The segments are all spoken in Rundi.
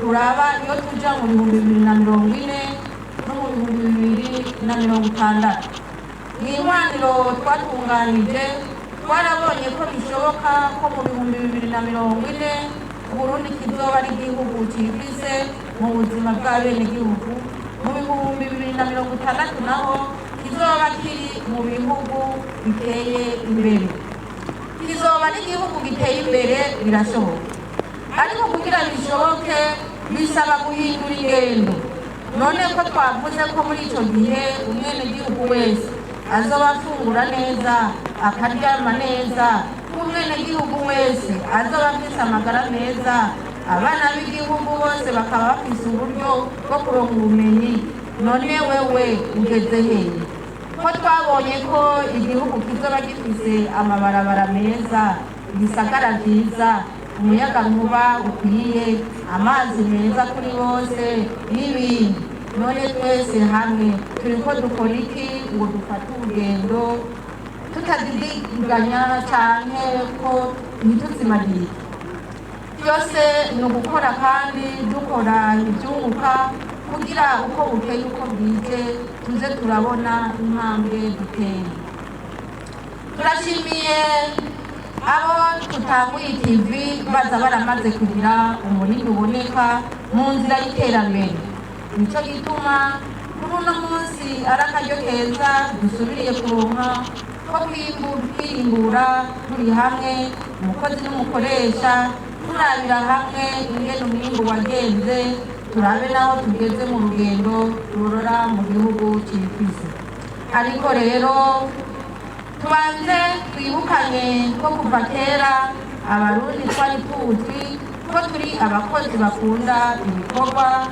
turaba iyo tuja mu bihumbi 2040 no mu bihumbi 2060. Mw'ihwaniro twatunganije twarabonye ko bishoboka ko mu bihumbi 2040 Burundi kizoba ari igihugu cifise mu buzima bw'abenegihugu, mu bihumbi 2060 naho kizoba kiri mu bihugu biteye imbere. Kizoba n'igihugu giteye imbere birashoboka, ariko kugira bishoboke bisaba guhindura ingendo. None ko twavuze ko muri ico gihe umwenegihugu wese azoba afungura neza akaryama neza, umwenegihugu wese azoba afise amagara meza, abana b'igihugu bose bakaba bafise uburyo bwo kuronka ubumenyi. None wewe ugeze hehe? Ko twabonye ko igihugu kizoba gifise amabarabara meza, ibisagara vyiza, umuyagankuba ukwiye, amazi meza kuri bose n'ibindi. None twese hamwe turiko dukora iki ngo dufate urugendo tutadidiganya canke ko ntituzimarire? Byose ni ugukora kandi dukora ivyunguka kugira uko bukeye uko bwije tuze turabona intambwe duteye. Turashimiye abo tutanguye ikivi baza baramaze kugira umurindi uboneka mu nzira y'iterambere. Nico gituma kuri uno munsi ari akaryo keza dusubiriye kuronka ko kwimbura turi hamwe, umukozi n'umukoresha, turabira hamwe ingene umwimbu wagenze, turabe naho tugeze mu rugendo rurora mu gihugu cifise. Ariko rero tubanze twibukanye ko kuva kera abarundi twari tuzwi ko turi abakozi bakunda ibikorwa.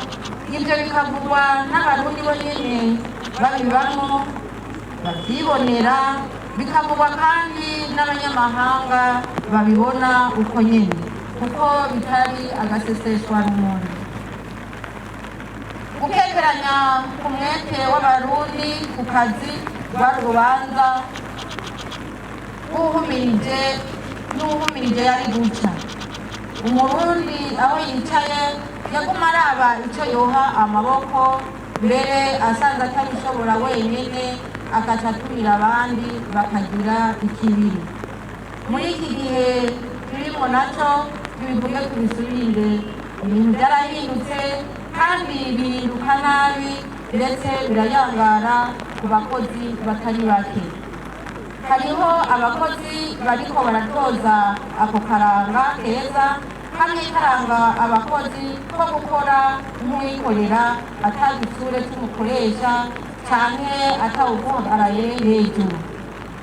Ivyo bikavugwa n'abarundi bo nyene babibamwo bavyibonera, bikavugwa kandi n'abanyamahanga babibona uko nyene, kuko bitari agaseseshwa n'umuntu. Gukekeranya ku mwete w'abarundi ku kazi rwari urubanza n'uwuhumirije yari guca. Umurundi aho yicaye yaguma araba ico yoha amaboko, mbere asanze atabishobora wenyene agaca atumira abandi bakagira ikibiri. Muri iki gihe turimo naco tubivuge tubisubire, ibintu vyarahindutse kandi bihinduka nabi, ndetse birayangara ku bakozi batari bake. Hariho abakozi bariko baratoza ako karanga keza, hamwe karanga abakozi ko gukora nk'uwikorera atagitsure c'umukoresha canke atawuguhagaraye hejuru.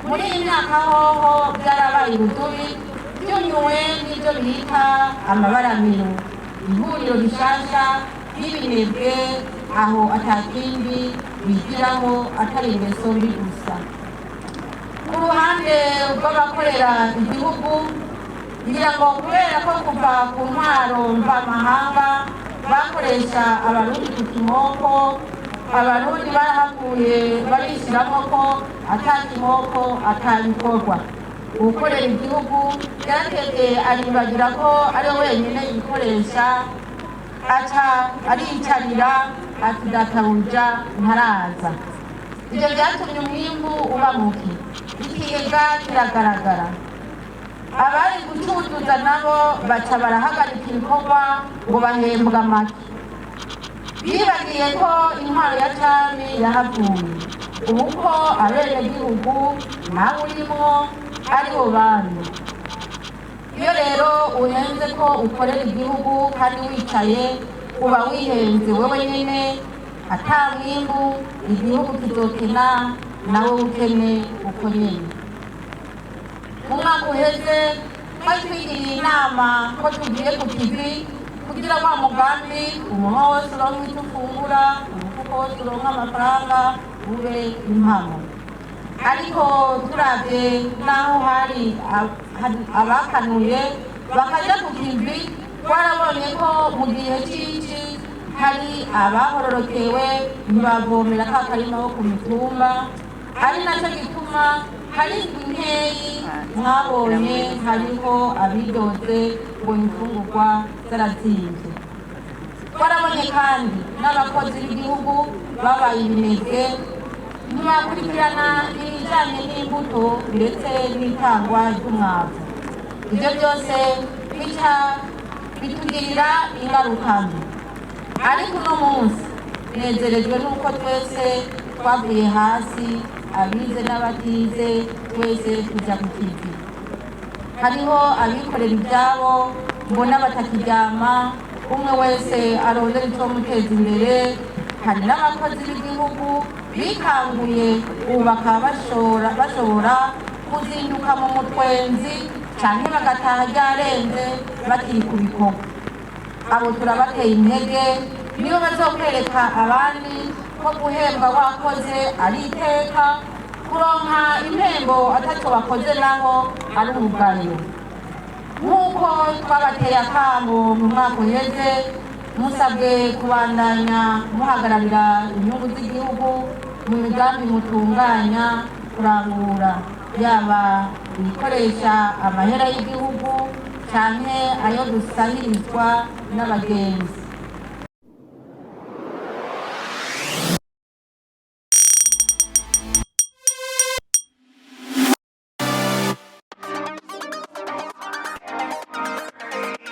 Muri iyi myaka hoho vyarabaye urudubi, vyunyuwe n'ivyo bita amabaramiro, ihuriro rishasha y'ibinebwe, aho atakindi bigiraho atari ingeso mbi gusa. Ku ruhande rw'abakorera igihugu, ngira ngo kubera ko kuva ku ntwaro mvamahanga bakoresha abarundi ku kimoko, abarundi barahakuye barishiramo ko ata kimoko atabikorwa. Uwukorera igihugu yaratevye aribagira ko ari wenyene yikoresha, aca ariyicarira ati databuja ntaraza. Ivyo vyatumye umwimbu uba muke, ikigega kiragaragara. Abari gucuruza nabo baca barahagarika ibikorwa ngo bahembwa make. Bibagiye ko intwaro ya cami yahavuye, ubu ko abenegihugu nawe urimwo ari bo bandi. Iyo rero uhenze ko ukorera igihugu kandi wicaye, uba wihenze wewe nyene, ata mwimbu, igihugu kizokena nawe ukene uko nyene. Mu mwaka uheze twari twigiriye inama ko tugiye ku kivi kugira wa mugambi umuntu wose uronka icyo ufungura, umufuko wose uronka amafaranga ube impamo. Ariko turavye naho hari abakanuye bakaja ku kivi, twarabonye ko mu gihe c'ici hari abahororokewe ntibavomera ka karima bo ku mitumba, ari naco gituma hari inkeyi mwabonye hariho abidoze ngo imfungurwa zarazimvye. twarabonye kandi n'abakozi b'igihugu babaye ibinebwe ntibakurikirana ibijyanye n'imbuto ndetse n'itangwa ry'umwavu. Ibyo byose bica bitugirira ingaruka mbi. Ariko uno munsi nezerejwe n'uko twese twavuye hasi, abize n'abatize twese tujya ku kivi. Hariho abikorera ibyabo mbona batakiryama, umwe wese arondera icyo muteza imbere. Hari n'abakozi b'igihugu bikanguye ubu bakaba bashobora kuzinduka mu mutwenzi cyane bagataha ryarenze bakiri ku bikorwa. Abo turabateye intege, nibo bazokwereka abandi ko guhembwa wakoze ari iteka, kuronka impembo atacyo bakoze naho ari umugayo. Nk'uko twabateye akamo mu mwaka uheze, musabwe kubandanya muhagararira inyungu z'igihugu mu migambi mutunganya kurangura, yaba ibikoresha amahera y'igihugu cyane ayo dusahirizwa n'abagenzi.